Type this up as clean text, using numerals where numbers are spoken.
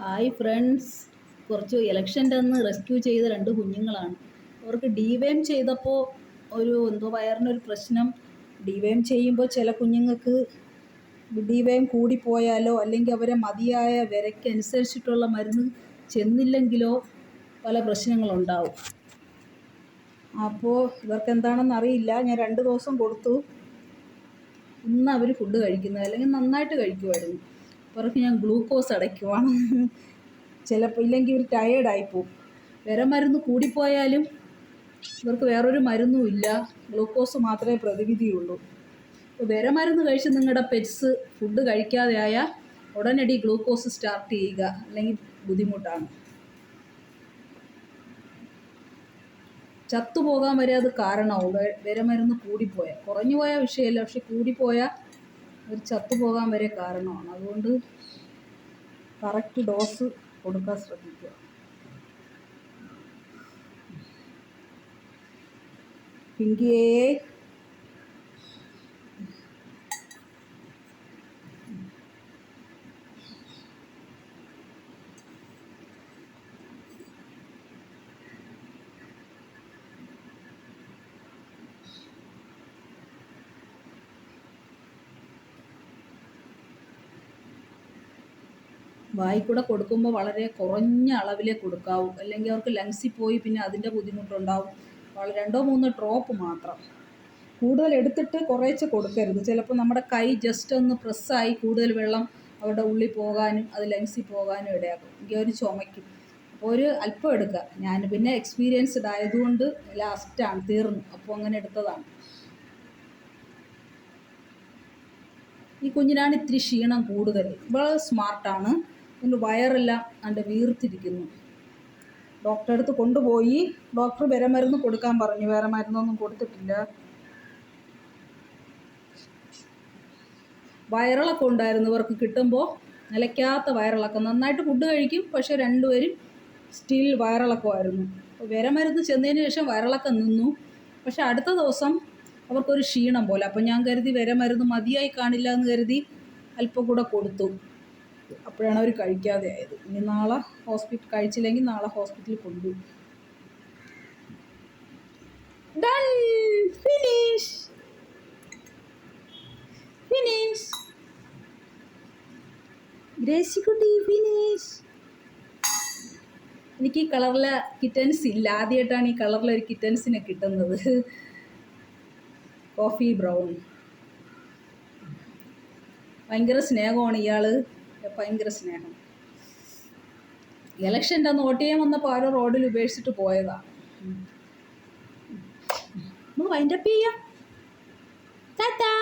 Hi friends, കുറച്ച് ഇലക്ഷൻ്റെ അന്ന് റെസ്ക്യൂ ചെയ്ത 2 കുഞ്ഞുങ്ങളാണ്. അവർക്ക് ഡിവേം ചെയ്തപ്പോൾ എന്തോ വയറിനൊരു പ്രശ്നം. ഡിവേം ചെയ്യുമ്പോൾ ചില കുഞ്ഞുങ്ങൾക്ക് ഡിവേം കൂടിപ്പോയാലോ അല്ലെങ്കിൽ അവരെ മതിയായ വിരയ്ക്കനുസരിച്ചിട്ടുള്ള മരുന്ന് ചെന്നില്ലെങ്കിലോ പല പ്രശ്നങ്ങളുണ്ടാവും. അപ്പോൾ ഇവർക്ക് എന്താണെന്ന് അറിയില്ല. ഞാൻ 2 ദിവസം കൊടുത്തു. ഇന്ന് അവർ ഫുഡ് കഴിക്കുന്നത്, അല്ലെങ്കിൽ നന്നായിട്ട് കഴിക്കുമായിരുന്നു. അവർക്ക് ഞാൻ ഗ്ലൂക്കോസ് അടയ്ക്കുവാണ്. ചിലപ്പോൾ ഇല്ലെങ്കിൽ ഇവർ ടയേർഡായിപ്പോവും. വിരമരുന്ന് കൂടിപ്പോയാലും ഇവർക്ക് വേറൊരു മരുന്നും ഇല്ല, ഗ്ലൂക്കോസ് മാത്രമേ പ്രതിവിധിയുള്ളൂ. അപ്പോൾ വിരമരുന്ന് കഴിച്ച് നിങ്ങളുടെ പെറ്റ്സ് ഫുഡ് കഴിക്കാതെ ആയാൽ ഉടനടി ഗ്ലൂക്കോസ് സ്റ്റാർട്ട് ചെയ്യുക, അല്ലെങ്കിൽ ബുദ്ധിമുട്ടാണ്. ചത്തുപോകാൻ വരെ അത് കാരണമാവും. വിരമരുന്ന് കൂടിപ്പോയാൽ, കുറഞ്ഞു പോയാൽ വിഷയമല്ല, പക്ഷെ കൂടിപ്പോയാൽ ഒരു ചത്തുപോകാൻ വരെ കാരണമാണ്. അതുകൊണ്ട് കറക്റ്റ് ഡോസ് കൊടുക്കാൻ ശ്രദ്ധിക്കുക. പിങ്കിയേ, വായിക്കൂടെ കൊടുക്കുമ്പോൾ വളരെ കുറഞ്ഞ അളവിലേ കൊടുക്കാവൂ, അല്ലെങ്കിൽ അവർക്ക് ലങ്സിൽ പോയി പിന്നെ അതിൻ്റെ ബുദ്ധിമുട്ടുണ്ടാവും. 2-3 ഡ്രോപ്പ് മാത്രം, കൂടുതൽ എടുത്തിട്ട് കുറേശ്ശെ കൊടുക്കരുത്. ചിലപ്പോൾ നമ്മുടെ കൈ ജസ്റ്റ് ഒന്ന് പ്രസ്സായി കൂടുതൽ വെള്ളം അവരുടെ ഉള്ളിൽ പോകാനും അത് ലങ്സിൽ പോകാനും ഇടയാക്കും. എങ്കിൽ അവർ ചുമയ്ക്കും. അപ്പോൾ ഒരു അല്പം എടുക്കുക. ഞാൻ പിന്നെ എക്സ്പീരിയൻസ്ഡ് ആയതുകൊണ്ട് ലാസ്റ്റാണ് തീർന്നു, അപ്പോൾ അങ്ങനെ എടുത്തതാണ്. ഈ കുഞ്ഞിനാണ് ഇത്തിരി ക്ഷീണം കൂടുതൽ. ഇവൾ സ്മാർട്ടാണ്. അതിൻ്റെ വയറെല്ലാം അതിൻ്റെ വീർത്തിരിക്കുന്നു. ഡോക്ടറെ അടുത്ത് കൊണ്ടുപോയി. ഡോക്ടർ വിരമരുന്ന് കൊടുക്കാൻ പറഞ്ഞു. വേറെ മരുന്നൊന്നും കൊടുത്തിട്ടില്ല. വയറിളക്കം ഉണ്ടായിരുന്നു ഇവർക്ക് കിട്ടുമ്പോൾ, നിലയ്ക്കാത്ത വയറിളക്കം. നന്നായിട്ട് ഫുഡ് കഴിക്കും, പക്ഷേ രണ്ടുപേരും സ്റ്റിൽ വയറിളക്കമായിരുന്നു. അപ്പോൾ വിരമരുന്ന് ചെന്നതിന് ശേഷം വയറിളക്കം നിന്നു. പക്ഷേ അടുത്ത ദിവസം അവർക്കൊരു ക്ഷീണം പോലെ. അപ്പോൾ ഞാൻ കരുതി വിരമരുന്ന് മതിയായി കാണില്ല എന്ന് കരുതി അല്പം കൂടെ കൊടുത്തു. അപ്പോഴാണ് അവർ കഴിക്കാതെ ആയത്. ഇനി നാളെ കഴിച്ചില്ലെങ്കിൽ നാളെ ഹോസ്പിറ്റലിൽ കൊണ്ടുപോയി. ഡൺ, ഫിനിഷ് ഫിനിഷ് ഗ്രേസിക്കുട്ടി, ഫിനിഷ്. എനിക്ക് ഈ കളറിലെ കിറ്റൻസ് ഇല്ല. ആദ്യമായിട്ടാണ് ഈ കളറിലൊരു കിറ്റൻസിനെ കിട്ടുന്നത്. Coffee brown. ഭയങ്കര സ്നേഹമാണ് ഇയാൾ, ഭയങ്കര സ്നേഹം. ഇലക്ഷൻ്റെ അന്ന് വോട്ട് ചെയ്യാൻ വന്നപ്പോൾ ആരോ റോഡിൽ ഉപേക്ഷിച്ചിട്ട് പോയതാണ്. വൈൻഡപ്പ് ചെയ്യാം. ടാറ്റാ.